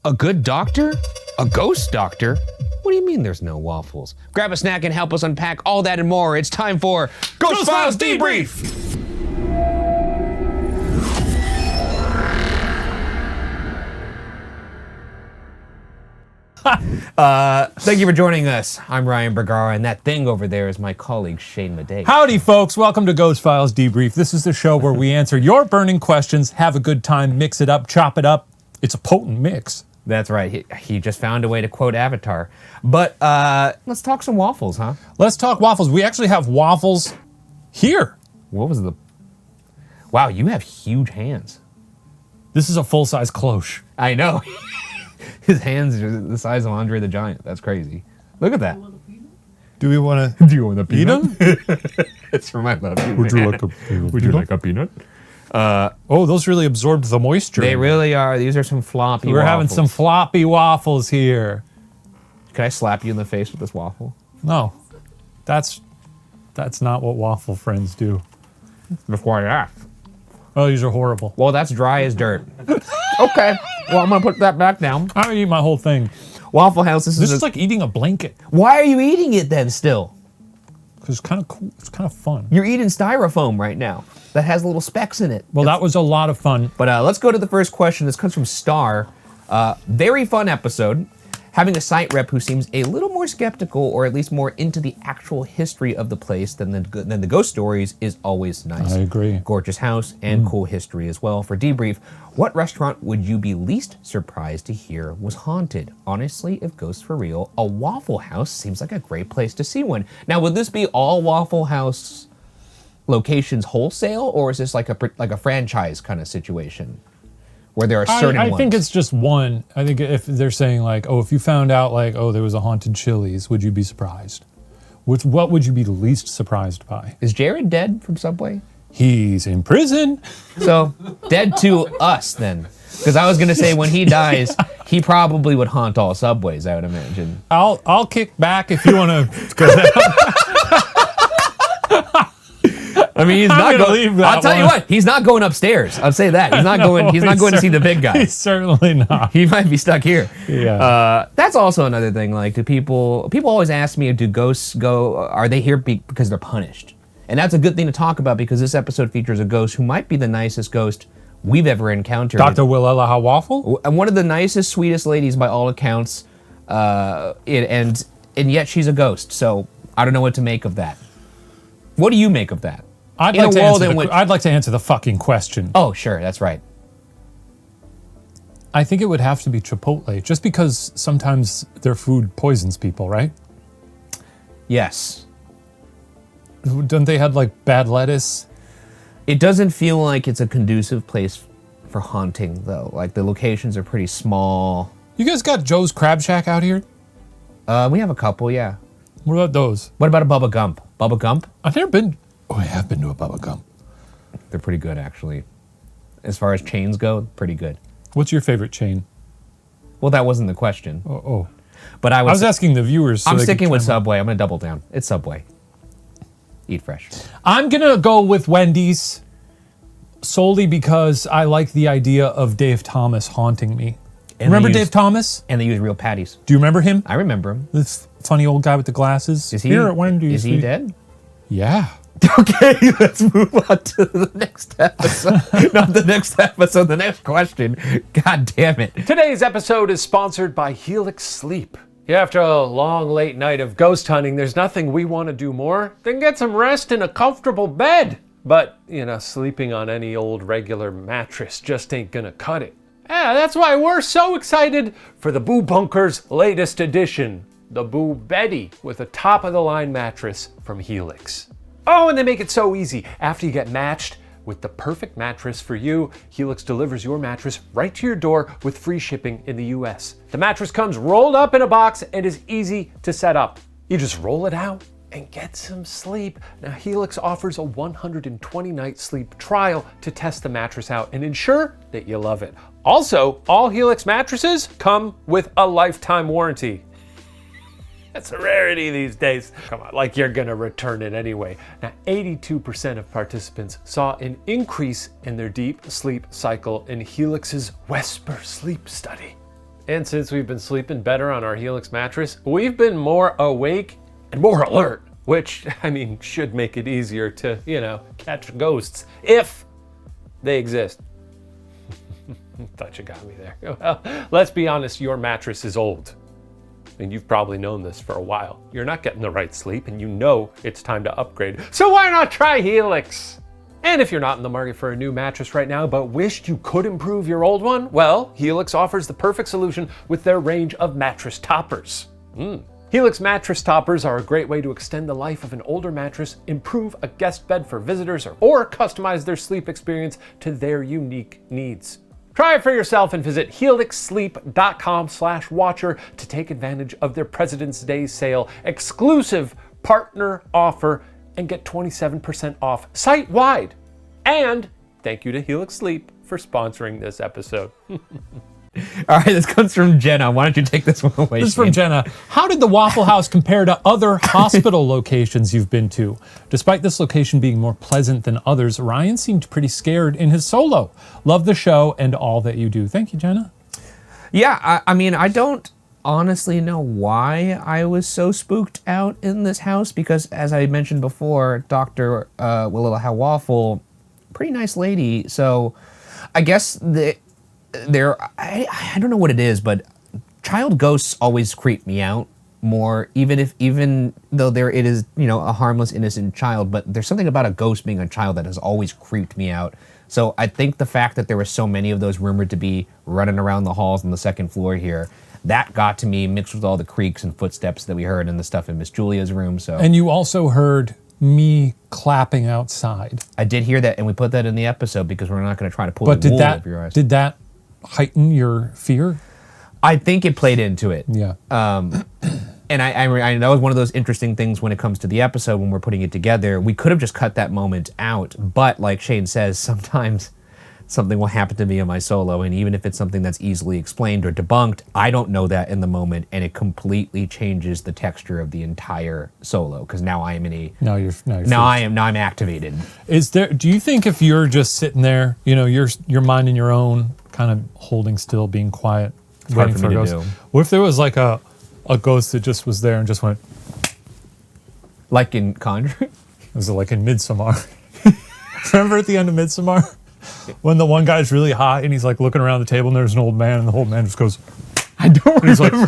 A good doctor? A ghost doctor? What do you mean there's no waffles? Grab a snack and help us unpack all that and more. It's time for Ghost Files Debrief! Thank you for joining us. I'm Ryan Bergara, and that thing over there is my colleague Shane Madej. Howdy, folks. Welcome to Ghost Files Debrief. This is the show where we answer your burning questions, have a good time, mix it up, chop it up. It's a potent mix. That's right. He just found a way to quote Avatar. But let's talk some waffles, huh? Let's talk waffles. We actually have waffles here. What was the... Wow, you have huge hands. This is a full-size cloche. I know. His hands are the size of Andre the Giant. That's crazy. Look at that. Do you want to eat them? It's for my love. Would you like a peanut? Oh, those really absorbed the moisture. They really are. These are some floppy We're waffles. having some floppy waffles here. Can I slap you in the face with this waffle? No, that's not what waffle friends do. Before I ask. Oh, these are horrible. Well, that's dry as dirt. Okay. Well, I'm going to put that back down. I'm going to eat my whole thing. Waffle House, this is like eating a blanket. Why are you eating it then still? Because it's kind of cool. It's kind of fun. You're eating styrofoam right now that has little specks in it. Well, that was a lot of fun. But let's go to the first question. This comes from Star. Very fun episode. Having a site rep who seems a little more skeptical, or at least more into the actual history of the place than the ghost stories, is always nice. I agree. Gorgeous house and cool history as well. For Debrief, what restaurant would you be least surprised to hear was haunted? Honestly, if ghosts were real, a Waffle House seems like a great place to see one. Now, would this be all Waffle House locations wholesale, or is this like a franchise kind of situation? Where there are certain ones. I think it's just one. I think if they're saying like, oh, if you found out like, oh, there was a haunted Chili's, would you be surprised? What would you be least surprised by? Is Jared dead from Subway? He's in prison. So, dead to us then. Because I was going to say when he dies, he probably would haunt all Subways, I would imagine. I'll kick back if you want to go down. I mean, he's not going. I'll tell you what, he's not going upstairs. I'll say that he's not going. He's not going to see the big guy. He's certainly not. He might be stuck here. Yeah. That's also another thing. Like, do people always ask me, do ghosts go? Are they here because they're punished? And that's a good thing to talk about because this episode features a ghost who might be the nicest ghost we've ever encountered. Dr. Willella Waffle? And one of the nicest, sweetest ladies by all accounts. And yet she's a ghost. So I don't know what to make of that. What do you make of that? I'd like to answer the fucking question. Oh, sure, that's right. I think it would have to be Chipotle, just because sometimes their food poisons people, right? Yes. Don't they have like bad lettuce? It doesn't feel like it's a conducive place for haunting, though. Like, the locations are pretty small. You guys got Joe's Crab Shack out here? We have a couple, yeah. What about those? What about a Bubba Gump? Bubba Gump? I've never been... Oh, I have been to a Bubba Gump. They're pretty good, actually. As far as chains go, pretty good. What's your favorite chain? Well, that wasn't the question. Oh. But I was asking the viewers. So I'm sticking with Subway. I'm going to double down. It's Subway. Eat fresh. I'm going to go with Wendy's solely because I like the idea of Dave Thomas haunting me. And remember Dave Thomas? And they use real patties. Do you remember him? I remember him. This funny old guy with the glasses. Here at Wendy's. Is he dead? Yeah. Okay, let's move on to the next episode. Not the next episode, the next question. God damn it. Today's episode is sponsored by Helix Sleep. After a long late night of ghost hunting, there's nothing we want to do more than get some rest in a comfortable bed. But, sleeping on any old regular mattress just ain't gonna cut it. Yeah, that's why we're so excited for the Boo Bunker's latest edition, the Boo Betty, with a top-of-the-line mattress from Helix. Oh, and they make it so easy. After you get matched with the perfect mattress for you, Helix delivers your mattress right to your door with free shipping in the US. The mattress comes rolled up in a box and is easy to set up. You just roll it out and get some sleep. Now, Helix offers a 120-night sleep trial to test the mattress out and ensure that you love it. Also, all Helix mattresses come with a lifetime warranty. That's a rarity these days. Come on, like you're gonna return it anyway. Now, 82% of participants saw an increase in their deep sleep cycle in Helix's Whisper sleep study. And since we've been sleeping better on our Helix mattress, we've been more awake and more alert, which, I mean, should make it easier to, catch ghosts if they exist. Thought you got me there. Well, let's be honest, your mattress is old. And you've probably known this for a while. You're not getting the right sleep and you know it's time to upgrade. So why not try Helix? And if you're not in the market for a new mattress right now, but wished you could improve your old one, well, Helix offers the perfect solution with their range of mattress toppers. Helix mattress toppers are a great way to extend the life of an older mattress, improve a guest bed for visitors, or customize their sleep experience to their unique needs. Try it for yourself and visit helixsleep.com/watcher to take advantage of their President's Day sale, exclusive partner offer, and get 27% off site-wide. And thank you to Helix Sleep for sponsoring this episode. All right, this comes from Jenna. Why don't you take this one away? This is from Jenna. How did the Waffle House compare to other hospital locations you've been to? Despite this location being more pleasant than others, Ryan seemed pretty scared in his solo. Love the show and all that you do. Thank you, Jenna. Yeah, I mean, I don't honestly know why I was so spooked out in this house because, as I mentioned before, Dr. Willila Waffle, pretty nice lady. So I guess I don't know what it is, but child ghosts always creep me out more, even though it is, a harmless, innocent child, but there's something about a ghost being a child that has always creeped me out. So I think the fact that there were so many of those rumored to be running around the halls on the second floor here, that got to me, mixed with all the creaks and footsteps that we heard and the stuff in Miss Julia's room. So. And you also heard me clapping outside. I did hear that, and we put that in the episode because we're not going to try to pull the wool over your eyes. Did that heighten your fear? I think it played into it. Yeah. And I that was one of those interesting things when it comes to the episode when we're putting it together. We could have just cut that moment out, but like Shane says, sometimes something will happen to me in my solo, and even if it's something that's easily explained or debunked, I don't know that in the moment, and it completely changes the texture of the entire solo because now I am in a now I'm activated. Do you think if you're just sitting there, your mind in your own, kind of holding still, being quiet, waiting for a ghost? What if there was like a ghost that just was there and just went? Like in Conjuring? Was it like in Midsommar? Remember at the end of Midsommar? When the one guy's really hot and he's like looking around the table and there's an old man and the old man just goes, I don't remember. He's like, I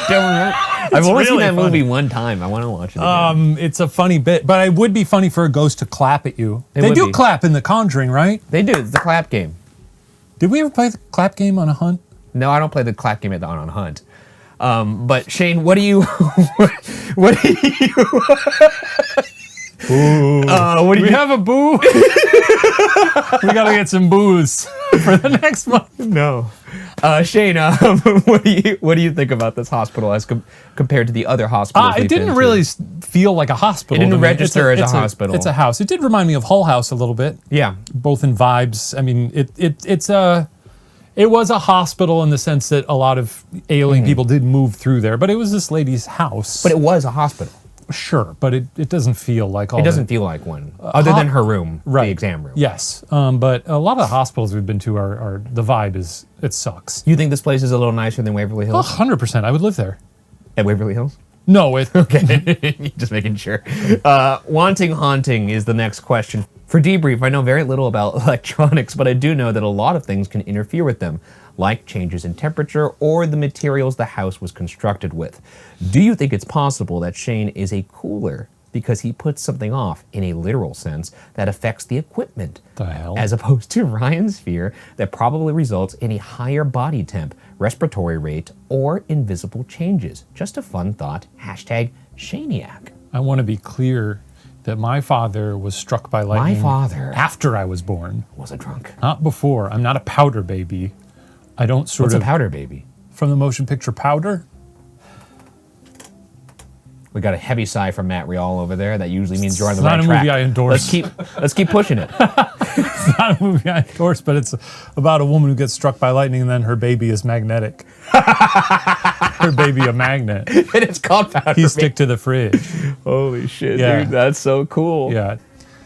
don't remember. I've only seen that movie one time. I want to watch it again. It's a funny bit, but it would be funny for a ghost to clap at you. They do clap in The Conjuring, right? They do. It's the clap game. Did we ever play the clap game on a hunt? No, I don't play the clap game on hunt. But Shane, what do you? What do you? Ooh. What do we have a boo? We gotta get some booze for the next one. No. Shane, what do you think about this hospital as compared to the other hospitals? It didn't really feel like a hospital. It didn't register as a hospital. It's a house. It did remind me of Hull House a little bit. Yeah. Both in vibes. I mean, it was a hospital in the sense that a lot of ailing people did move through there, but it was this lady's house. But it was a hospital. Sure, but it doesn't feel like all. It doesn't feel like one, other than her room, right. The exam room. Yes, but a lot of the hospitals we've been to are the vibe is, it sucks. You think this place is a little nicer than Waverly Hills? 100%. I would live there. At Waverly Hills? No, okay. Just making sure. Wanting haunting is the next question. For Debrief, I know very little about electronics, but I do know that a lot of things can interfere with them, like changes in temperature or the materials the house was constructed with. Do you think it's possible that Shane is a cooler because he puts something off, in a literal sense, that affects the equipment? The hell? As opposed to Ryan's fear that probably results in a higher body temp, respiratory rate, or invisible changes. Just a fun thought. Hashtag Shaniac. I want to be clear that my father was struck by lightning. My father after I was born. Was a drunk. Not before. I'm not a powder baby. I don't What's a powder baby? From the motion picture Powder. We got a heavy sigh from Matt Rial over there. That usually means you're on the right track. It's not a movie I endorse. Let's keep pushing it. It's not a movie I endorse, but it's about a woman who gets struck by lightning and then her baby is magnetic. Her baby a magnet. And it's called Powder He stick to the fridge. Holy shit, dude. That's so cool. Yeah.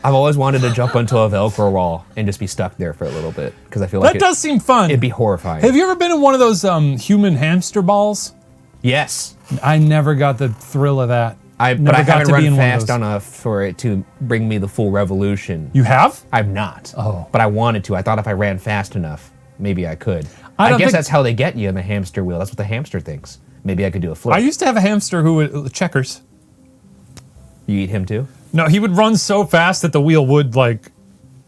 I've always wanted to jump onto a Velcro wall and just be stuck there for a little bit because I feel like That does seem fun. it'd be horrifying. Have you ever been in one of those human hamster balls? Yes. I never got the thrill of that. But I Never got haven't to be in run one of fast those. enough for it to bring me the full revolution. You have? I've not. Oh. But I wanted to. I thought if I ran fast enough, maybe I could. I I don't guess think- that's how they get you in the hamster wheel. That's what the hamster thinks. Maybe I could do a flip. I used to have a hamster who would checkers. You eat him too? No, he would run so fast that the wheel would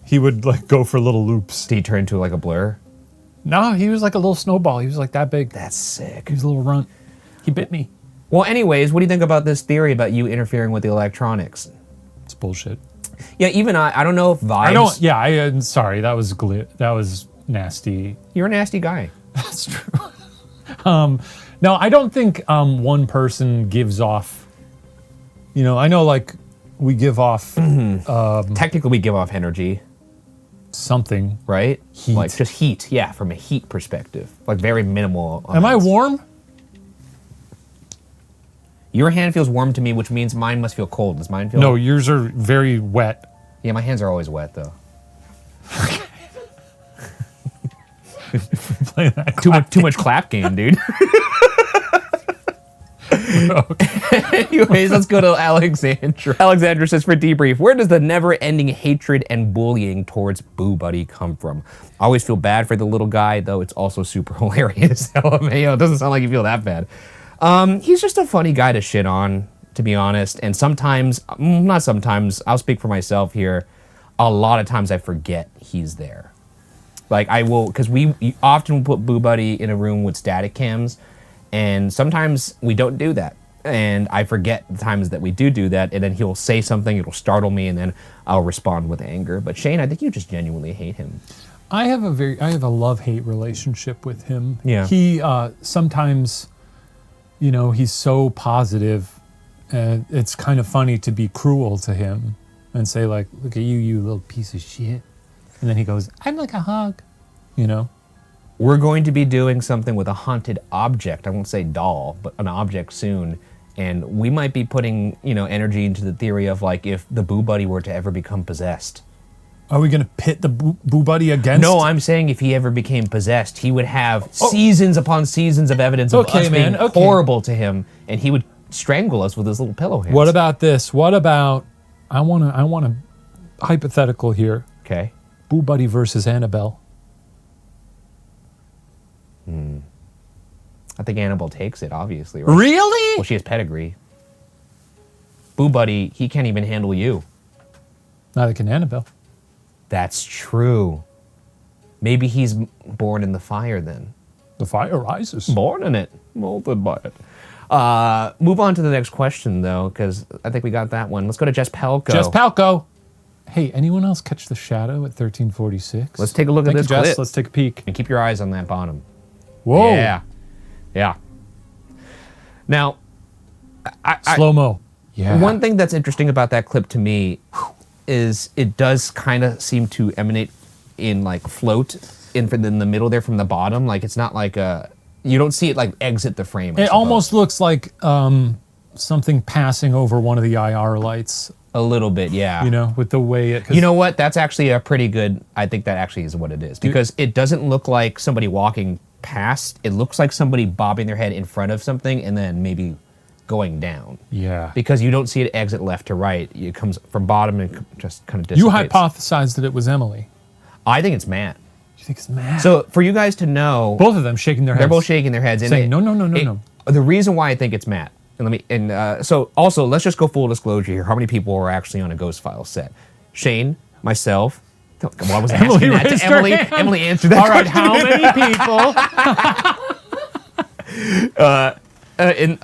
he would go for little loops. Did he turn into like a blur? No, he was like a little snowball. He was like that big. That's sick. He was a little runt. He bit me. Well, anyways, what do you think about this theory about you interfering with the electronics? It's bullshit. Yeah, even I don't know if vibes. I don't. Yeah, I'm sorry. That was that was nasty. You're a nasty guy. That's true. No, I don't think one person gives off. I know we give off Technically, we give off energy, something. right? Heat. Like just heat. Yeah, from a heat perspective, like very minimal. Am I amounts. warm? Your hand feels warm to me, which means mine must feel cold. Does mine feel? No, yours are very wet. Yeah, my hands are always wet though. Play that Too much clap game, dude. Anyways, let's go to Alexandra. Alexandra says for debrief, where does the never-ending hatred and bullying towards Boo Buddy come from? I always feel bad for the little guy, though it's also super hilarious. LMAO, it doesn't sound like you feel that bad. He's just a funny guy to shit on, to be honest. And sometimes, not sometimes, I'll speak for myself here. A lot of times I forget he's there. Like I will, because we often put Boo Buddy in a room with static cams, and sometimes we don't do that. And I forget the times that we do that, and then he'll say something, it'll startle me, and then I'll respond with anger. But Shane, I think you just genuinely hate him. I have a love-hate relationship with him. Yeah. He sometimes, he's so positive, and it's kind of funny to be cruel to him and say look at you little piece of shit. And then he goes, I'd like a hug, We're going to be doing something with a haunted object. I won't say doll, but an object soon. And we might be putting, energy into the theory of if the Boo Buddy were to ever become possessed. Are we going to pit the Boo Buddy against? No, I'm saying if he ever became possessed, he would have seasons upon seasons of evidence of us being horrible to him, and he would strangle us with his little pillow hands. What about this? What about, I want a hypothetical here. Okay. Boo Buddy versus Annabelle. I think Annabelle takes it, obviously. Right? Really? Well, she has pedigree. Boo Buddy, he can't even handle you. Neither can Annabelle. That's true. Maybe he's born in the fire then. The fire rises. Born in it. Molded by it. Move on to the next question, though, because I think we got that one. Let's go to Jess Palco. Jess Palco. Hey, anyone else catch the shadow at 1346? Let's take a look at this Jess. clip. Let's take a peek. And keep your eyes on that bottom. Whoa. Yeah. Now, Slow-mo. Yeah. one thing that's interesting about that clip to me is it does kind of seem to emanate in float in the middle there from the bottom. It's not you don't see it exit the frame. I It suppose. almost looks like something passing over one of the IR lights, a little bit, yeah. with the way it... You know what? That's actually a pretty good. I think that actually is what it is because it doesn't look like somebody walking past. It looks like somebody bobbing their head in front of something and then maybe going down. Yeah. Because you don't see it exit left to right. It comes from bottom and just kind of You dissipates. hypothesized that it was Emily. I think it's Matt. You think it's Matt? So for you guys to know, Both of them shaking their heads. they're both shaking their heads. Saying, no. The reason why I think it's Matt, so also let's just go full disclosure here. How many people were actually on a Ghost Files set? Shane, myself. Well, I was asking that to Emily. Emily answered that. All right, how many people? And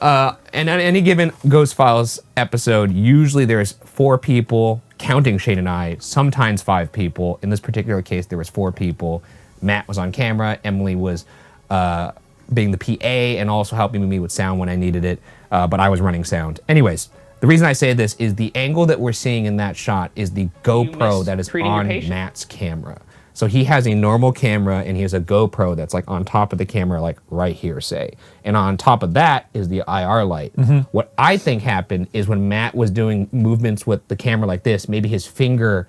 on any given Ghost Files episode, usually there's 4 people, counting Shane and I, sometimes 5 people. In this particular case, there was 4 people. Matt was on camera. Emily was being the PA and also helping me with sound when I needed it, but I was running sound. Anyways, the reason I say this is the angle that we're seeing in that shot is the GoPro that is on Matt's camera. So he has a normal camera and he has a GoPro that's like on top of the camera, like right here, say. And on top of that is the IR light. What I think happened is when Matt was doing movements with the camera like this, maybe his finger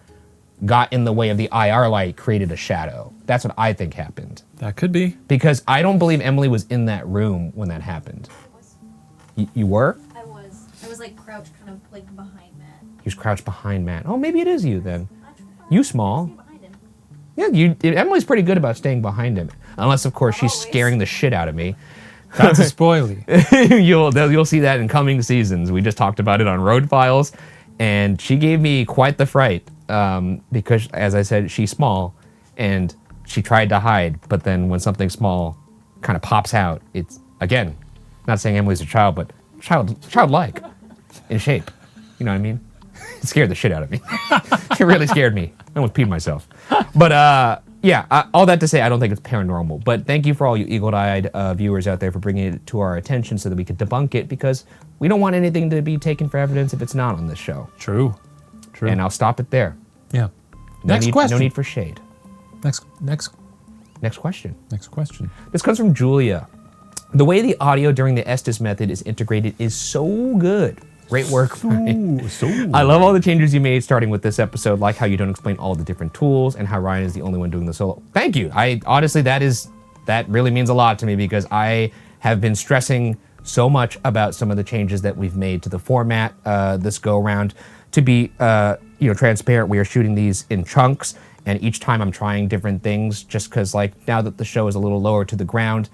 got in the way of the IR light, created a shadow. That's what I think happened. That could be. Because I don't believe Emily was in that room when that happened. You were? I was like crouched kind of like behind Matt. You was crouched behind Matt. Oh, maybe it is you then. You small. Behind him. Yeah, Emily's pretty good about staying behind him. Unless, of course, she's Always. scaring the shit out of me. That's a spoilie. You'll see that in coming seasons. We just talked about it on Road Files. And she gave me quite the fright because, as I said, she's small. And she tried to hide. But then when something small kind of pops out, it's, again, not saying Emily's a child, but childlike in shape. You know what I mean? It scared the shit out of me. It really scared me. I almost peed myself. But yeah, all that to say, I don't think it's paranormal. But thank you for all you eagle-eyed viewers out there for bringing it to our attention so that we could debunk it, because we don't want anything to be taken for evidence if it's not on this show. True. And I'll stop it there. Yeah. No Next need, question. No need for shade. Next question. question. This comes from Julia. The way the audio during the Estes method is integrated is so good. Great work. I love all the changes you made starting with this episode, like how you don't explain all the different tools and how Ryan is the only one doing the solo. Thank you. I honestly, that really means a lot to me, because I have been stressing so much about some of the changes that we've made to the format this go around. To be transparent, we are shooting these in chunks, and each time I'm trying different things, just because like now that the show is a little lower to the ground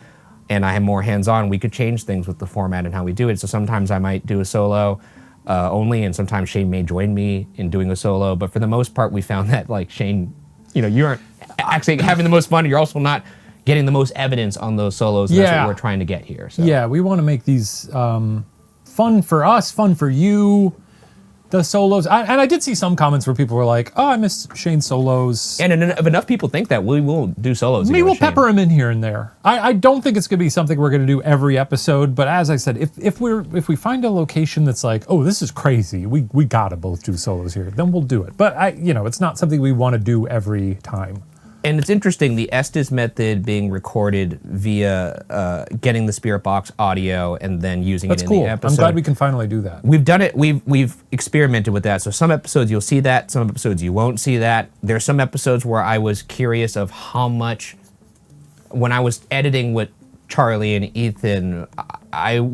and I have more hands-on, we could change things with the format and how we do it. So sometimes I might do a solo only, and sometimes Shane may join me in doing a solo. But for the most part, we found that like Shane, you aren't actually having the most fun. You're also not getting the most evidence on those solos. And that's what we're trying to get here. So. Yeah, we want to make these fun for us, fun for you. The solos, and I did see some comments where people were like, "Oh, I miss Shane's solos." And if enough people think that, we will do solos. Maybe we'll pepper him in here and there. I don't think it's going to be something we're going to do every episode. But as I said, if we find a location that's like, "Oh, this is crazy," we gotta both do solos here, then we'll do it. But it's not something we want to do every time. And it's interesting, the Estes method being recorded via getting the Spirit Box audio and then using it in the episode. I'm glad we can finally do that. We've done it. We've experimented with that. So some episodes you'll see that. Some episodes you won't see that. There's some episodes where I was curious of how much, when I was editing with Charlie and Ethan,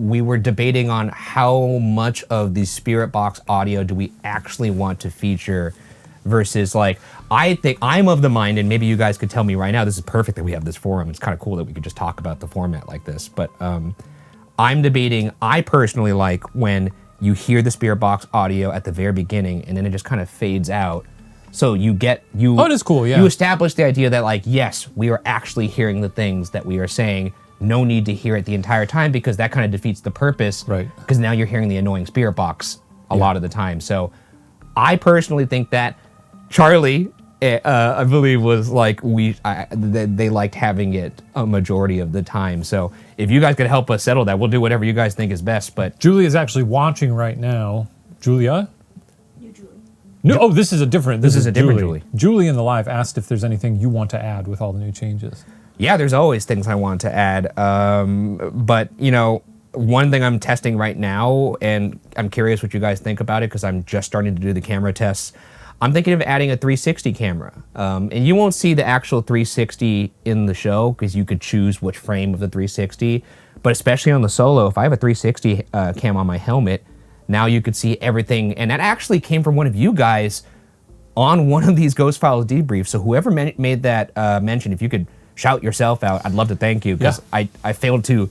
we were debating on how much of the Spirit Box audio do we actually want to feature versus like, I think I'm of the mind, and maybe you guys could tell me right now, this is perfect that we have this forum. It's kind of cool that we could just talk about the format like this. But I'm debating, I personally like when you hear the Spirit Box audio at the very beginning and then it just kind of fades out. So you get, Oh, it is cool, yeah. You establish the idea that like, yes, we are actually hearing the things that we are saying. No need to hear it the entire time, because that kind of defeats the purpose. Right. Because now you're hearing the annoying Spirit Box a lot of the time. So I personally think that Charlie, I believe, was like, they liked having it a majority of the time. So if you guys could help us settle that, we'll do whatever you guys think is best. But Julia is actually watching right now. Julia? You, Julie. No, this is a different. This is a different Julie. Julie in the live asked if there's anything you want to add with all the new changes. yeah, there's always things I want to add. But one thing I'm testing right now, and I'm curious what you guys think about it, because I'm just starting to do the camera tests. I'm thinking of adding a 360 camera. And you won't see the actual 360 in the show, because you could choose which frame of the 360. But especially on the solo, if I have a 360 cam on my helmet, now you could see everything. And that actually came from one of you guys on one of these Ghost Files debriefs. So whoever made that mention, if you could shout yourself out, I'd love to thank you, because I failed to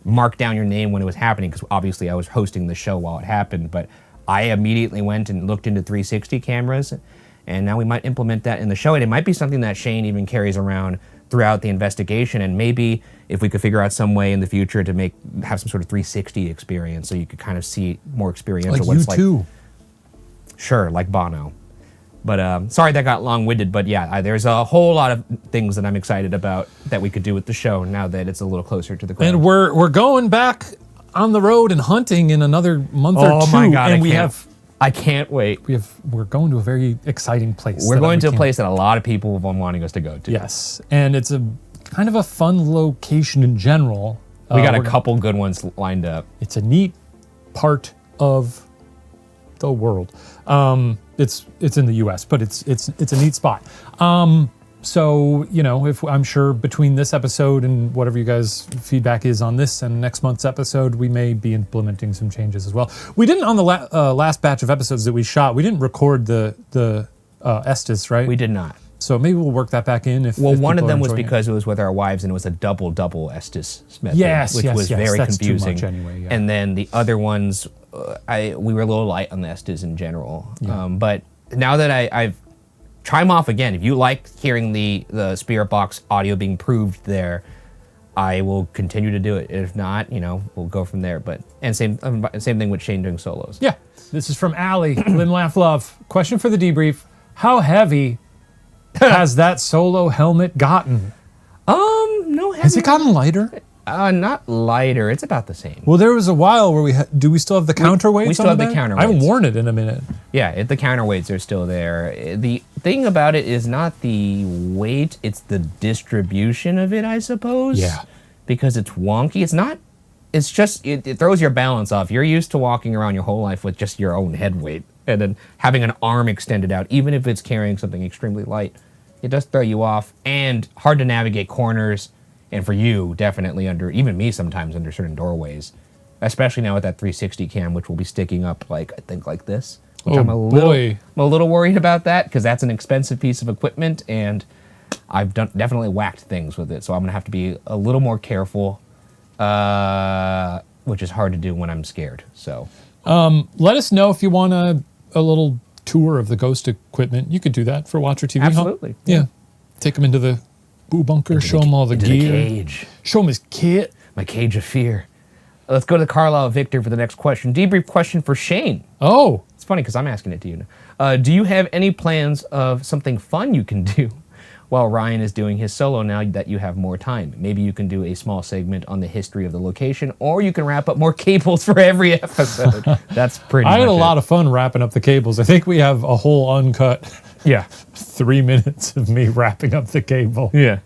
mark down your name when it was happening, because obviously I was hosting the show while it happened. But I immediately went and looked into 360 cameras, and now we might implement that in the show. And it might be something that Shane even carries around throughout the investigation. And maybe if we could figure out some way in the future to have some sort of 360 experience, so you could kind of see more experiential. Like what you it's like. too. Sure, like Bono. But sorry that got long-winded, but yeah, there's a whole lot of things that I'm excited about that we could do with the show now that it's a little closer to the ground. And we're going back on the road and hunting in another month or two. Oh my God, and I we can't. have I can't wait. We're going to a very exciting place. We're going to a place that a lot of people have been wanting us to go to. Yes, and it's a kind of a fun location in general. We got a couple good ones lined up. It's a neat part of the world. It's in the U.S., but it's a neat spot. So, if I'm sure between this episode and whatever you guys' feedback is on this and next month's episode, we may be implementing some changes as well. We didn't on the last batch of episodes that we shot. We didn't record the Estes, right? We did not. So maybe we'll work that back in. If one of people them are was enjoying because it was with our wives and it was a double Estes method, Yes, which yes, was yes, very that's too confusing. much anyway, yeah. And then the other ones, we were a little light on the Estes in general. Yeah. But now that I've try them off again. If you like hearing the Spirit Box audio being proved there, I will continue to do it. If not, we'll go from there. But same thing with Shane doing solos. Yeah. This is from Allie, Lim Laugh Love. Question for the debrief: how heavy has that solo helmet gotten? No heavy. Has it gotten lighter? Not lighter. It's about the same. Well, there was a while where do we still have the counterweights? We still on have the bed? counterweights. I haven't worn it in a minute. Yeah, the counterweights are still there. The thing about it is not the weight, it's the distribution of it, I suppose. Yeah. Because it's wonky. It's not, it's just, it throws your balance off. You're used to walking around your whole life with just your own head weight. And then having an arm extended out, even if it's carrying something extremely light, it does throw you off. And hard to navigate corners. And for you, definitely even me sometimes under certain doorways. Especially now with that 360 cam, which will be sticking up I think like this. Which I'm a little worried about that because that's an expensive piece of equipment and I've definitely whacked things with it. So I'm gonna have to be a little more careful, which is hard to do when I'm scared. So let us know if you want a little tour of the Ghost equipment. You could do that for WatcherTV. Absolutely. Huh? Yeah. Take them into the boo bunker, show them all the gear. The cage. Show him his kit. My cage of fear. Let's go to Carlisle Victor for the next question. Debrief question for Shane. Oh. It's funny because I'm asking it to you now. Do you have any plans of something fun you can do while Ryan is doing his solo now that you have more time? Maybe you can do a small segment on the history of the location, or you can wrap up more cables for every episode. That's pretty much I had a it. lot of fun wrapping up the cables. I think we have a whole uncut 3 minutes of me wrapping up the cable. Yeah.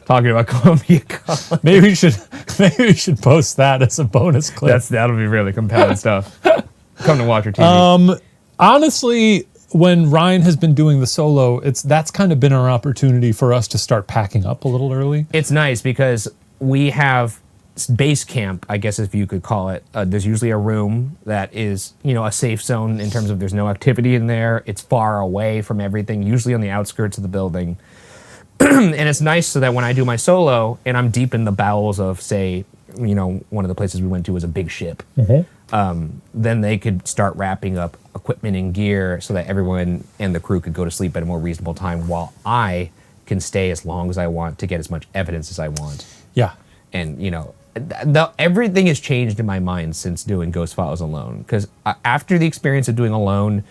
Talking about Columbia College. Maybe we should post that as a bonus clip. That'll be really compelling stuff. Come to WatcherTV. Honestly, when Ryan has been doing the solo, that's kind of been our opportunity for us to start packing up a little early. It's nice because we have base camp, I guess if you could call it. There's usually a room that is, a safe zone in terms of there's no activity in there. It's far away from everything, usually on the outskirts of the building. And it's nice so that when I do my solo and I'm deep in the bowels of, say, one of the places we went to was a big ship, then they could start wrapping up equipment and gear so that everyone and the crew could go to sleep at a more reasonable time while I can stay as long as I want to get as much evidence as I want. Yeah. And, everything has changed in my mind since doing Ghost Files alone. Because after the experience of doing alone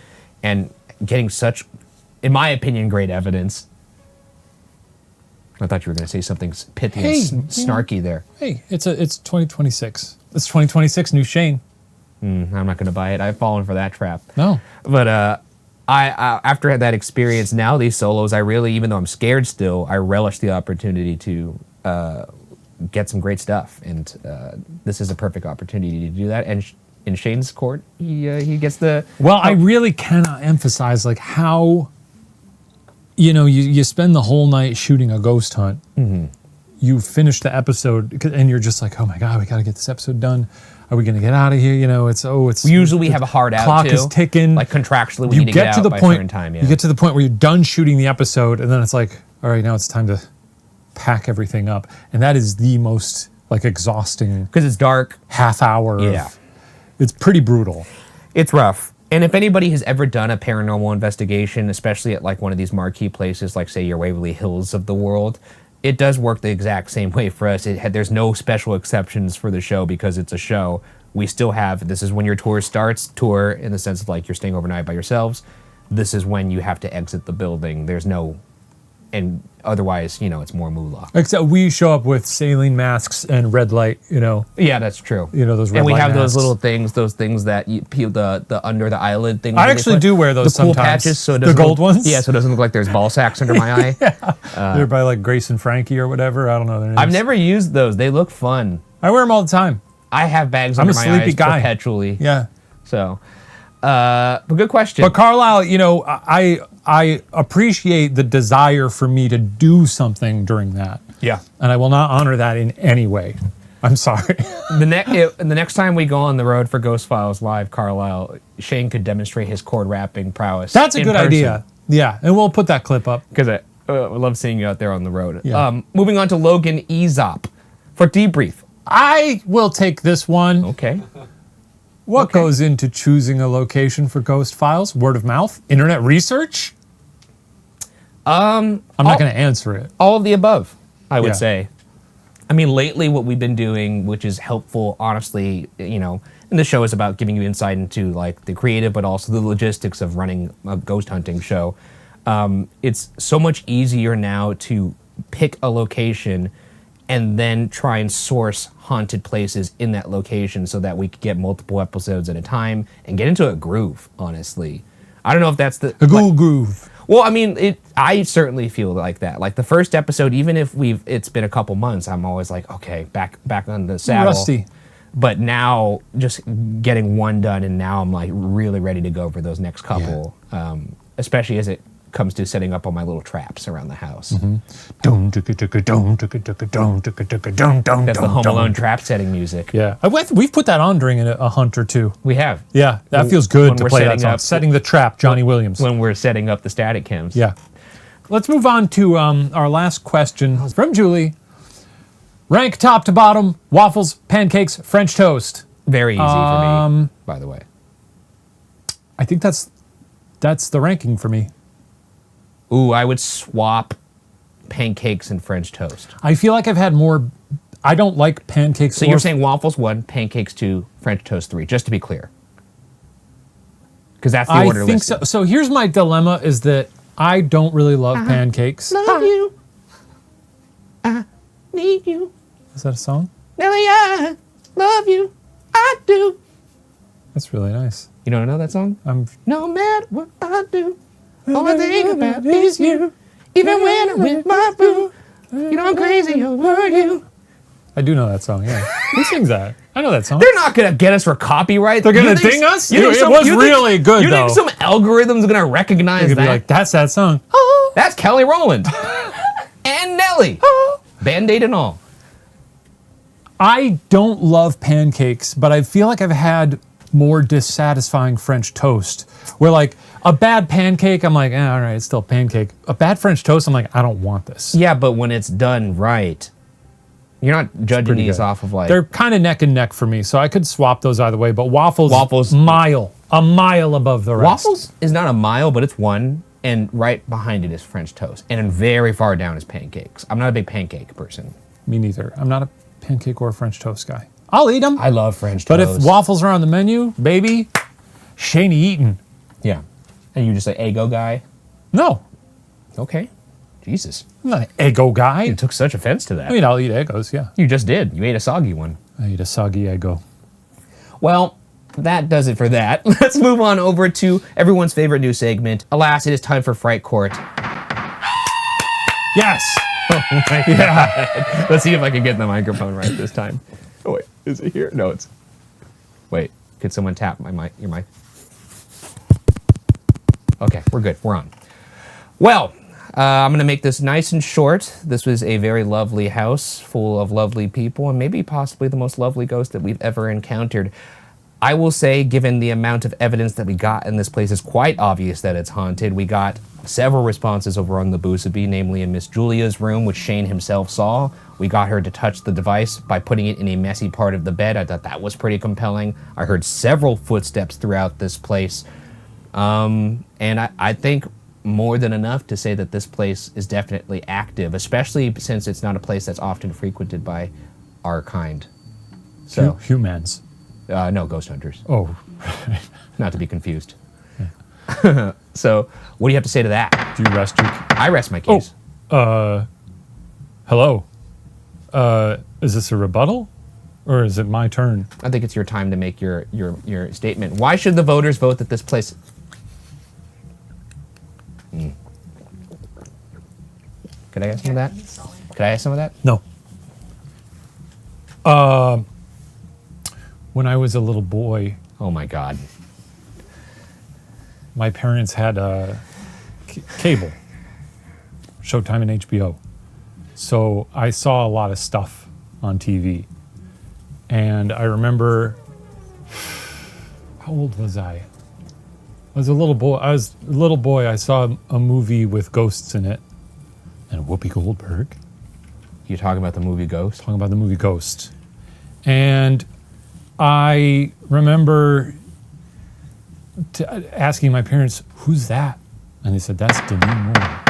and getting such, in my opinion, great evidence, I thought you were going to say something pithy and snarky there. Hey, it's 2026. It's 2026, new Shane. I'm not going to buy it. I've fallen for that trap. No. But I after that experience, now these solos, I really, even though I'm scared still, I relish the opportunity to get some great stuff. And this is a perfect opportunity to do that. And in Shane's court, he gets the... Well, I really cannot emphasize how... you spend the whole night shooting a ghost hunt. Mm-hmm. You finish the episode, and you're just like, oh my God, we got to get this episode done. Are we going to get out of here? It's usually we have a hard out clock too. is ticking. Like contractually, we need to get out by a certain time. Yeah. You get to the point where you're done shooting the episode, and then it's like, all right, now it's time to pack everything up, and that is the most exhausting because it's dark half hour. Yeah, it's pretty brutal. It's rough. And if anybody has ever done a paranormal investigation, especially at one of these marquee places, like say your Waverly Hills of the world, it does work the exact same way for us. There's no special exceptions for the show because it's a show. We still have, this is when your tour starts, tour in the sense of you're staying overnight by yourselves. This is when you have to exit the building. There's no and otherwise, it's more moolah. Except we show up with saline masks and red light, Yeah, that's true. those red and we light have masks. those things that you peel the under the eyelid things. I that they actually put. do wear those the cool sometimes. patches, so it The doesn't gold look, ones? Yeah, so it doesn't look like there's ball sacks under my eye. They're by like Grace and Frankie or whatever. I don't know their names. I've never used those. They look fun. I wear them all the time. I have bags I'm under a my sleepy eyes guy. perpetually. Yeah. So, but good question. But Carlisle, I appreciate the desire for me to do something during that. yeah. And I will not honor that in any way. I'm sorry. The next time we go on the road for Ghost Files Live, Carlisle, Shane could demonstrate his cord wrapping prowess. That's a good idea. Yeah. And we'll put that clip up. Because I love seeing you out there on the road. Yeah. Moving on to Logan Ezop for Debrief. I will take this one. Okay. What goes into choosing a location for Ghost Files? Word of mouth? Internet research? I'm not going to answer it. All of the above, I would Yeah. say. I mean, lately what we've been doing, which is helpful, honestly, and the show is about giving you insight into like the creative, but also the logistics of running a ghost hunting show. It's so much easier now to pick a location and then try and source haunted places in that location so that we could get multiple episodes at a time and get into a groove, honestly. I don't know if that's the... A Google Groove. Well, I mean, I certainly feel like that. Like the first episode, even if it's been a couple months, I'm always like, okay, back on the saddle. Rusty. But now, just getting one done, and now I'm like really ready to go for those next couple, especially as it comes to setting up all my little traps around the house. That's the Home Alone trap setting music. Yeah. We've put that on during a hunt or two. We have. Yeah. That feels When good to we're play that setting song. up- Setting the Trap, Johnny Williams. When we're setting up the static cams. Yeah. Let's move on to our last question from Julie. Rank top to bottom, waffles, pancakes, French toast. Very easy for me, by the way. I think that's the ranking for me. Ooh, I would swap pancakes and French toast. I feel like I've had more. I don't like pancakes. So you're saying waffles 1, pancakes 2, French toast 3, just to be clear. Because that's the I order think so. listed. So here's my dilemma: is that I don't really love pancakes. Love you. I need you. Is that a song? Nelly, I love you. I do. That's really nice. You don't know that song? I'm No matter what I do, all I think about is you. Even when I'm with my boo, I'm crazy over you. I do know that song, yeah. Who sings that? I know that song. They're not gonna get us for copyright. They're gonna You think- ding us? you think It was really good, You though. think some algorithm's gonna recognize They're that? gonna be like, that's that song. That's Kelly Rowland and Nelly, Band-Aid and all. I don't love pancakes, but I feel like I've had more dissatisfying French toast. Where like a bad pancake, I'm like, all right, it's still a pancake. A bad French toast, I'm like, I don't want this. Yeah, but when it's done right, you're not judging Pretty these good. off of like. They're kind of neck and neck for me, so I could swap those either way. But waffles, Waffles- a mile above the rest. Waffles is not a mile, but it's one, and right behind it is French toast, and then very far down is pancakes. I'm not a big pancake person. Me neither. I'm not a pancake or a French toast guy. I'll eat them. I love French But toast. if waffles are on the menu, baby, Shaney eating. Yeah, and you just an Eggo guy. No, Okay, Jesus, I'm not an Eggo guy. you took such offense to that. I mean, I'll eat Eggos, yeah. You just did. You ate a soggy one. I eat a soggy Eggo. Well, that does it for that. Let's move on over to everyone's favorite new segment. Alas, it is time for Fright Court. Yes. Yeah. Let's see if I can get the microphone right this time. Oh wait, is it here? No, it's. Wait, could someone tap my mic? Your mic? Okay, we're good. We're on. Well, I'm gonna make this nice and short. This was a very lovely house full of lovely people, and maybe possibly the most lovely ghost that we've ever encountered. I will say, given the amount of evidence that we got in this place, it's quite obvious that it's haunted. We got several responses over on the Boosabee, namely in Miss Julia's room, which Shane himself saw. We got her to touch the device by putting it in a messy part of the bed. I thought that was pretty compelling. I heard several footsteps throughout this place. And I think more than enough to say that this place is definitely active, especially since it's not a place that's often frequented by our kind. So, Humans. no, ghost hunters, Oh, not to be confused. So, what do you have to say to that? do you rest your... I rest my case. Hello. Is this a rebuttal? Or is it my turn? I think it's your time to make your statement. Why should the voters vote that this place... Could I have some of that? Could I have some of that? No. When I was a little boy, Oh my God. my parents had cable, Showtime and HBO. So I saw a lot of stuff on TV. And I remember, how old was I? I was a little boy. I saw a movie with ghosts in it. And Whoopi Goldberg. You talking about the movie Ghost? Talking about the movie Ghost. And I remember asking my parents, who's that? And they said, that's Demi Moore.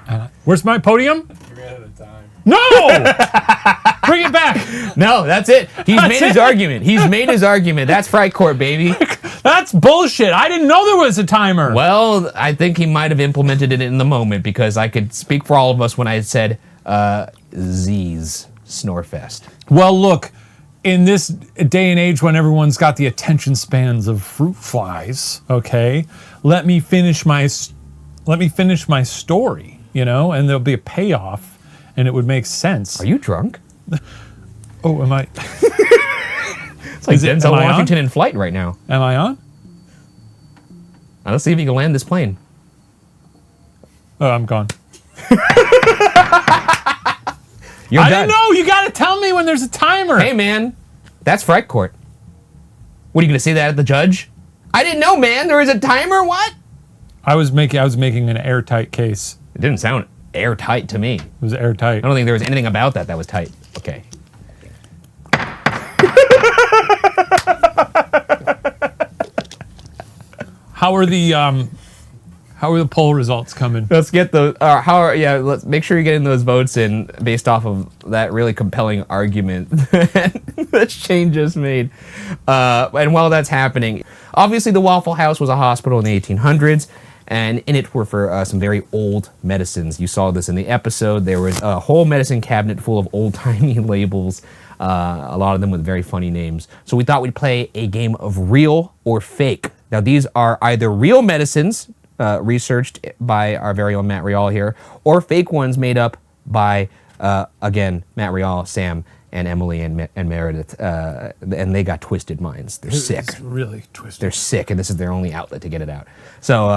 And where's my podium? You ran out of time. No! Bring it back. No, that's it. He's made his argument. He's made his argument. That's Fright Court, baby. That's bullshit. I didn't know there was a timer. Well, I think he might have implemented it in the moment because I could speak for all of us when I said Z's Snorefest. Well, look, in this day and age when everyone's got the attention spans of fruit flies, okay, let me finish my story, you know, and there'll be a payoff, and it would make sense. Are you drunk? Oh, am I? It's like Denzel Washington in flight right now. Am I on? Now, let's see if you can land this plane. Oh, I'm gone. You're I done. didn't know. You got to tell me when there's a timer. Hey, man, that's Fright Court. What, are you going to say that at the judge? I didn't know, man. There is a timer? What? I was making an airtight case. It didn't sound airtight to me. It was airtight. I don't think there was anything about that was tight. Okay. How are the poll results coming? Let's get those. Let's make sure you're getting those votes in based off of that really compelling argument that Shane just made. And while that's happening, obviously the Waffle House was a hospital in the 1800s, and in it were for some very old medicines. You saw this in the episode. There was a whole medicine cabinet full of old-timey labels, a lot of them with very funny names. So we thought we'd play a game of real or fake. Now these are either real medicines, researched by our very own Matt Rial here, or fake ones made up by, again, Matt Rial, Sam, and Emily and Meredith, and they got twisted minds. They're sick. It's really twisted. They're sick, and this is their only outlet to get it out. So,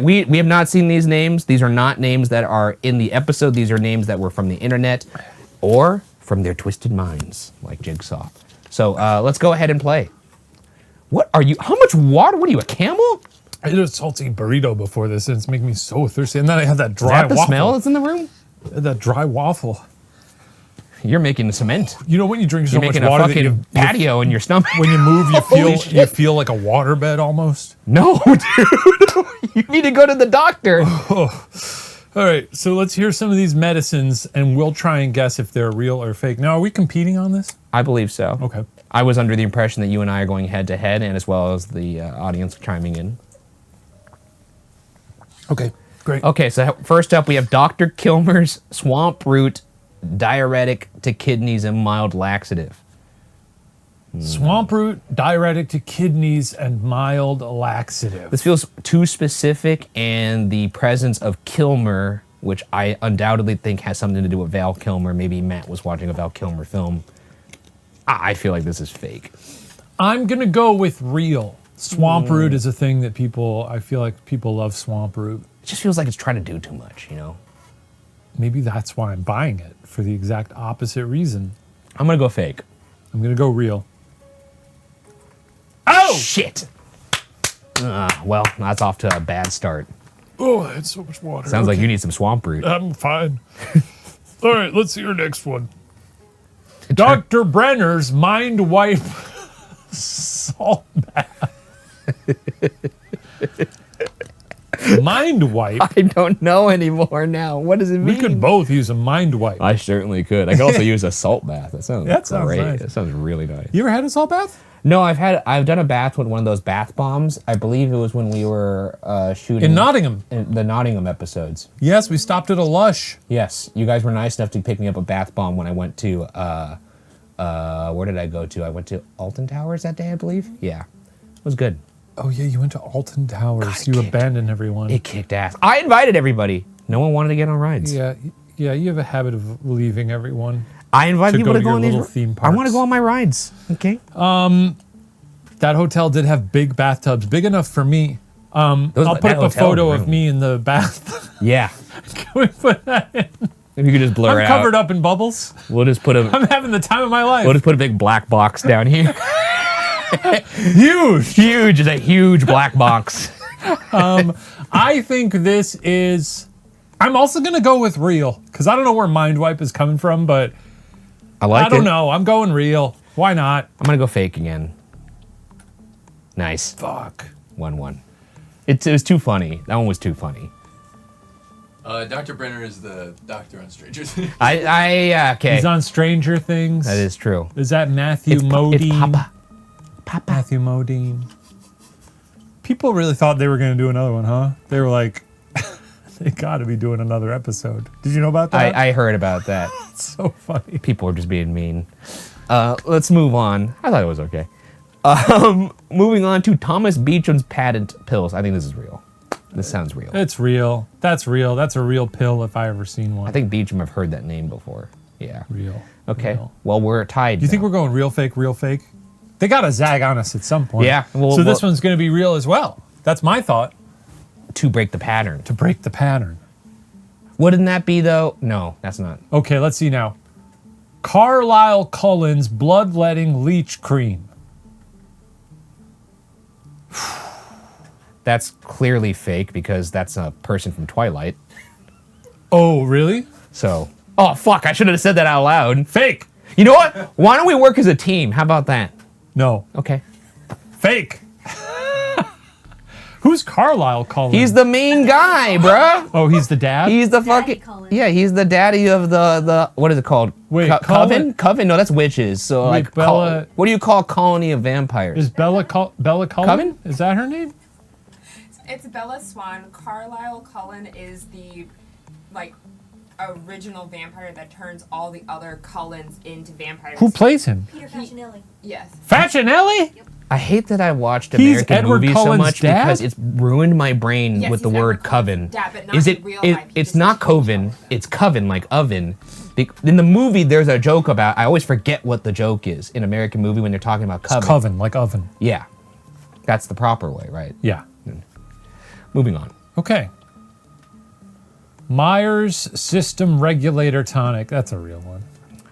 we have not seen these names. These are not names that are in the episode. These are names that were from the internet or from their twisted minds, like Jigsaw. So, let's go ahead and play. What are you? How much water? What are you, a camel? I did a salty burrito before this, and it's making me so thirsty. And then I had that Is dry that the waffle. smell that's in the room? That dry waffle. You're making cement. You know when you drink so You're much making a water that fucking you patio in your stomach. when you move, Holy shit. you feel like a waterbed almost. No, dude. You need to go to the doctor. All right, so let's hear some of these medicines, and we'll try and guess if they're real or fake. Now, are we competing on this? I believe so. Okay. I was under the impression that you and I are going head to head, and as well as the audience chiming in. Okay, great. Okay, so first up we have Dr. Kilmer's Swamp Root Diuretic to Kidneys and Mild Laxative. Swamp root, diuretic to kidneys, and mild laxative. This feels too specific, and the presence of Kilmer, which I undoubtedly think has something to do with Val Kilmer. Maybe Matt was watching a Val Kilmer film. I feel like this is fake. I'm gonna go with real. Swamp root is a thing that I feel like people love swamp root. It just feels like it's trying to do too much, you know? Maybe that's why I'm buying it, for the exact opposite reason. I'm gonna go fake. I'm gonna go real. Oh! Shit! Well, that's off to a bad start. Oh, I had so much water. Sounds like you need some Swamp Root. I'm fine. All right, let's see your next one. Dr. Brenner's Mind Wipe Salt Bath. mind wipe. I don't know anymore now. What does it mean? We could both use a mind wipe. I certainly could. I could also use a salt bath. That sounds That sounds great. nice. That sounds really nice. You ever had a salt bath? No, I've done a bath with one of those bath bombs. I believe it was when we were shooting In Nottingham. in the Nottingham episodes. Yes, we stopped at a Lush. Yes, you guys were nice enough to pick me up a bath bomb when I went to where did I go to? I went to Alton Towers that day, I believe. Yeah, it was good. Oh yeah, you went to Alton Towers. God, You kicked- abandoned everyone. It kicked ass. I invited everybody. No one wanted to get on rides. Yeah, you have a habit of leaving everyone. I invite To people go to to go your on these. little theme I want to parks. go on my rides. Okay. That hotel did have big bathtubs, big enough for me. I'll put that up a hotel photo of room. me in the bath. Yeah. Can we put that in? If you could just blur I'm it covered out. up in bubbles. We'll just put a I'm having the time of my life. we'll just put a big black box down here. Huge. Huge. It's a huge black box. I think this is. I'm also gonna go with real because I don't know where mind wipe is coming from, but I like I don't it. know. I'm going real. Why not? I'm gonna go fake again. Nice. Fuck. 1-1. It was too funny. That one was too funny. Dr. Brenner is the doctor on Stranger Things. Okay. He's on Stranger Things. That is true. Is that Matthew It's Modine? Papa. Papa. Matthew Modine. People really thought they were going to do another one, huh? They were like, they got to be doing another episode. Did you know about that? I heard about that. It's so funny. People are just being mean. Let's move on. I thought it was okay. Moving on to Thomas Beecham's patent pills. I think this is real. This sounds real. It's real. That's real. That's a real pill if I ever seen one. I think Beecham, I've heard that name before. Yeah. real. Okay. Real. Well, we're tied. Do you think now. we're going real fake, real fake? They got to zag on us at some point. Yeah, well, so this well- one's going to be real as well. That's my thought, to break the pattern? to break the pattern. Wouldn't that be though? No, that's not. Okay, let's see now. Carlisle Cullen's bloodletting leech cream. That's clearly fake because that's a person from Twilight. Oh, really? So, oh fuck! I should have said that out loud. Fake. You know what? Why don't we work as a team? How about that? No. Okay. Fake. Who's Carlisle Cullen? He's the main guy, bruh. Oh, he's the dad? He's the Daddy fucking Cullen. yeah. He's the daddy of the what is it called? Wait, Coven? Cullen- Coven? No, that's witches. So Wait, like, Bella- what do you call colony of vampires? Is Bella Cullen? Coven? Is that her name? It's Bella Swan. Carlisle Cullen is the original vampire that turns all the other Cullens into vampires. Who plays him? Peter Facinelli. Yes. Facinelli? I hate that I watched He's American Edward movies Cullen's so much dad? because it's ruined my brain Yes, with the he's word Edward Cullen's coven. dad, but not Is in it? real life. He It's just not changed coven. it. It's coven, like oven. In the movie, there's a joke about. I always forget what the joke is in American movie when they're talking about coven. Coven, like oven. Yeah, that's the proper way, right? Yeah. Moving on. Okay. Myers System Regulator Tonic. That's a real one.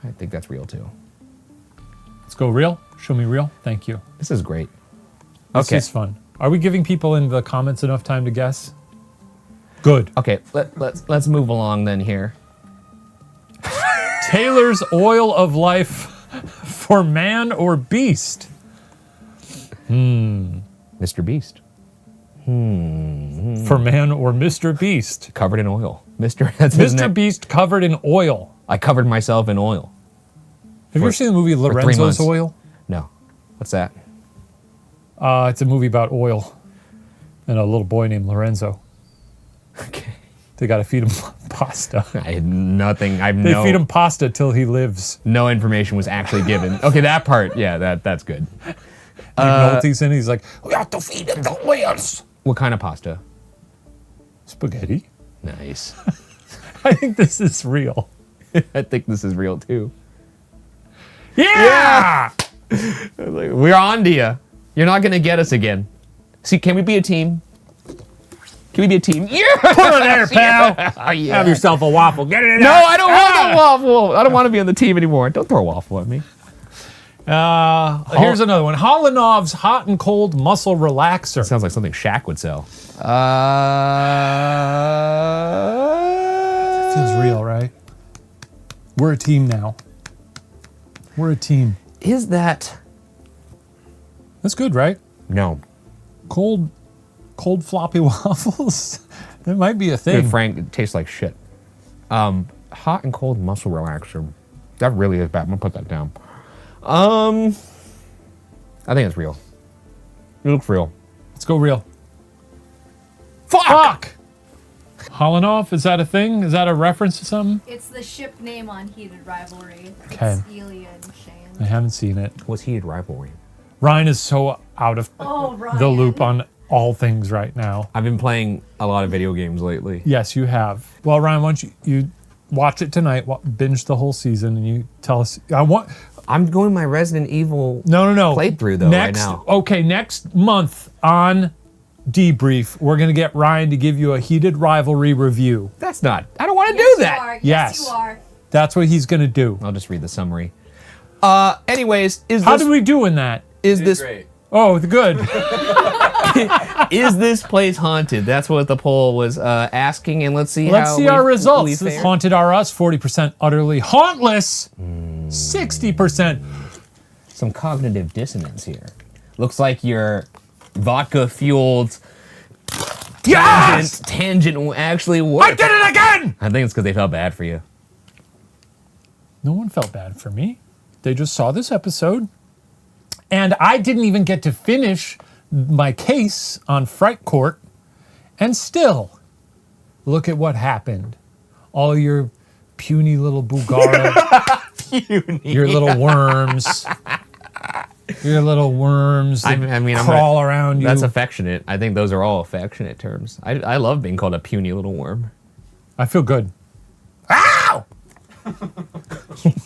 I think that's real too. Let's go real. Show me real. Thank you. This is great. This Okay. is fun. Are we giving people in the comments enough time to guess? Good. Okay, let's move along then here. Taylor's Oil of Life for man or beast? Mr. Beast, For man or Mr. Beast? covered in oil. That's his Mr. name. Beast covered in oil. I covered myself in oil. Have you ever seen the movie 3 Lorenzo's months. Oil? No, what's that? It's a movie about oil and a little boy named Lorenzo. Okay. They got to feed him pasta. I had nothing. They feed him pasta till he lives. No information was actually given. Okay, that part. Yeah, that's good. McNulty's in. He's like, we have to feed him the oils. What kind of pasta? Spaghetti. Nice. I think this is real. I think this is real too. Yeah. We're on to you. You're not gonna get us again. See, can we be a team? Can we be a team? Yeah. Put her there, pal. Oh, yeah. Have yourself a waffle. Get it in No, there. I don't want a waffle. I don't want to be on the team anymore. Don't throw a waffle at me. Here's another one. Holonov's Hot and Cold Muscle Relaxer. Sounds like something Shaq would sell. Feels real, right? We're a team now. We're a team. Is that? That's good, right? No. Cold floppy waffles. That might be a thing. Dude, Frank, it tastes like shit. Hot and cold muscle relaxer. That really is bad. I'm gonna put that down. I think it's real. It looks real. Let's go real. Fuck! Holinoff, is that a thing? Is that a reference to something? It's the ship name on Heated Rivalry. Okay. It's Elia and Shane. I haven't seen it. What's heated rivalry? Ryan is so out of Oh, Ryan. the loop on all things right now. I've been playing a lot of video games lately. Yes, you have. Well, Ryan, why don't you watch it tonight, binge the whole season, and you tell us. I'm going my Resident Evil No. playthrough though right now. Okay, next month on Debrief, we're going to get Ryan to give you a Heated Rivalry review. That's not. I don't want to Yes, do that. You are. Yes. Yes, you are. That's what he's going to do. I'll just read the summary. Anyways, How did we do in that? is Did this great. Oh, good. is this place haunted? That's what the poll was asking, and let's see Let's see our we results. This fare. Haunted R Us, 40% utterly hauntless, 60%. Some cognitive dissonance here. Looks like your vodka-fueled tangent will actually work. I did it again! I think it's because they felt bad for you. No one felt bad for me. They just saw this episode. And I didn't even get to finish my case on Fright Court. And still, look at what happened. All your puny little Bugara, your little worms. Your little worms that crawl around you. That's affectionate. I think those are all affectionate terms. I love being called a puny little worm. I feel good. Ow!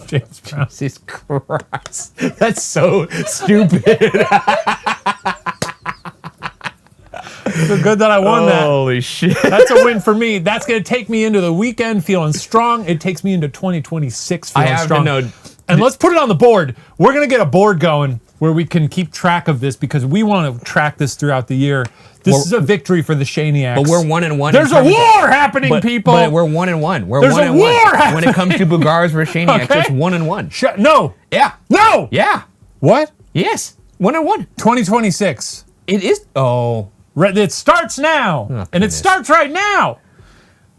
James Brown. Jesus Christ. That's so stupid. I feel good that I won that. Holy shit. That's a win for me. That's going to take me into the weekend feeling strong. It takes me into 2026 feeling I have strong. to know. And let's put it on the board. We're going to get a board going where we can keep track of this because we want to track this throughout the year. This is a victory for the Shaniacs. But we're 1-1. There's a war happening, people. But we're 1-1. We're There's 1-1. a war happening. When it comes to Bugars versus Shaniacs, Okay. it's 1-1. No. Yeah. No. Yeah. What? Yes. 1-1. 2026. It is. Oh. It starts now. And it goodness. starts right now.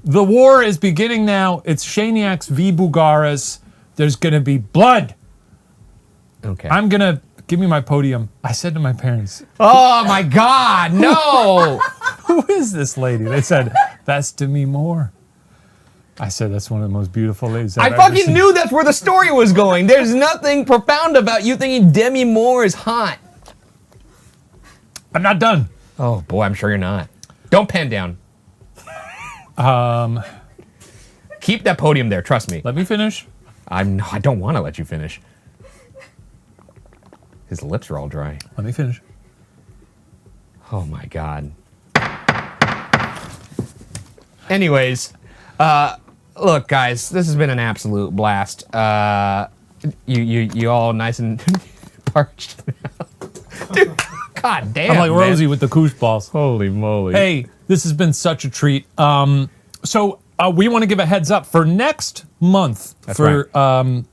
The war is beginning now. It's Shaniacs v. Bugaras. There's going to be blood. Okay. I'm going to give me my podium. I said to my parents, Oh my God. No. who is this lady? They said, that's Demi Moore. I said, that's one of the most beautiful ladies I I've ever fucking seen. knew that's where the story was going. There's nothing profound about you thinking Demi Moore is hot. I'm not done. Oh boy, I'm sure you're not. Don't pen down. Keep that podium there. Trust me. Let me finish. I don't want to let you finish. His lips are all dry. Let me finish. Oh my God. Anyways, look, guys, this has been an absolute blast. You all nice and parched. Dude, God damn. I'm like man. Rosie with the koosh balls. Holy moly. Hey, this has been such a treat. So we want to give a heads up for next month. That's for right.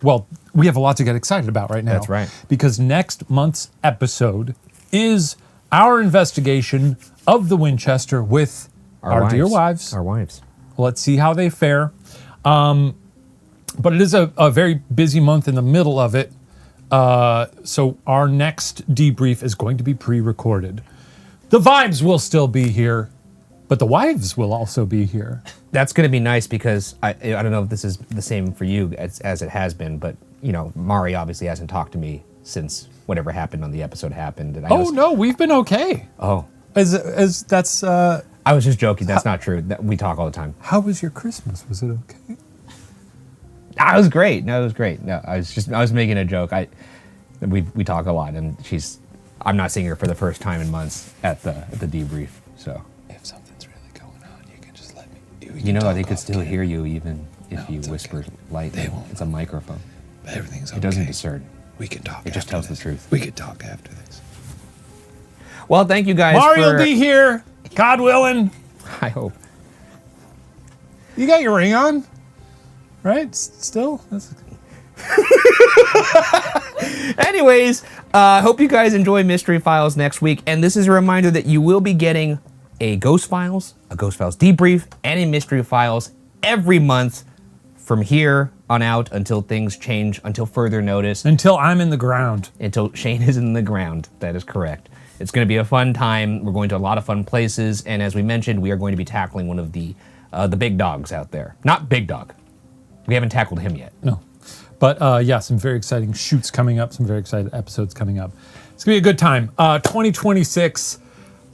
Well, we have a lot to get excited about right now. That's right. Because next month's episode is our investigation of the Winchester with our dear wives. Our wives. Let's see how they fare. But it is a very busy month in the middle of it. So our next debrief is going to be pre-recorded. The vibes will still be here, but the wives will also be here. That's going to be nice because I don't know if this is the same for you as it has been, but you know, Mari obviously hasn't talked to me since whatever happened on the episode happened. And No, we've been okay. Oh, As that's I was just joking. That's not true. We talk all the time. how was your Christmas? Was it okay? That was great. No, it was great. No, I was making a joke. We talk a lot, and I'm not seeing her for the first time in months at the debrief. So If something's really going on, you can just let me. you know they could still hear you even if you whisper lightly. It's a microphone. Everything's okay. It doesn't discern. We can talk. It just after tells the this. truth. We could talk after this. Well, thank you guys. Mari will for, be here, God willing. I hope. You got your ring on, right? Still. Anyways, hope you guys enjoy Mystery Files next week. And this is a reminder that you will be getting a Ghost Files debrief, and a Mystery Files every month from here on out until things change, until further notice. Until I'm in the ground. Until Shane is in the ground. That is correct. It's going to be a fun time. We're going to a lot of fun places. And as we mentioned, we are going to be tackling one of the big dogs out there. Not Big Dog. We haven't tackled him yet. No. But yeah, some very exciting shoots coming up, some very exciting episodes coming up. It's going to be a good time. 2026,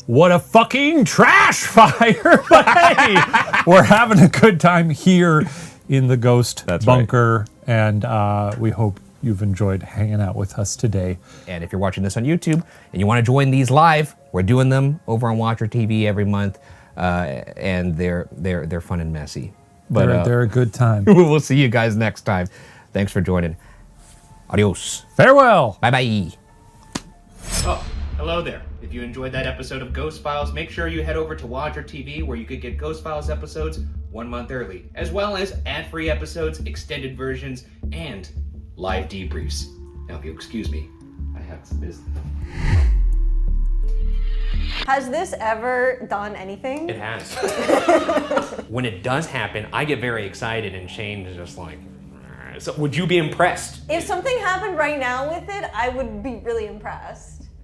what a fucking trash fire. But hey, we're having a good time here in the Ghost Bunker. Right. And we hope you've enjoyed hanging out with us today. And if you're watching this on YouTube and you want to join these live, we're doing them over on WatcherTV every month. And they're fun and messy. But they're a good time. We'll see you guys next time. Thanks for joining. Adios. Farewell. Bye-bye. Oh, hello there. If you enjoyed that episode of Ghost Files, make sure you head over to WatcherTV where you could get Ghost Files episodes 1 month early, as well as ad-free episodes, extended versions, and live debriefs. Now, if you'll excuse me, I have some business. Has this ever done anything? It has. When it does happen, I get very excited, and Shane is just like, so would you be impressed? If something happened right now with it, I would be really impressed.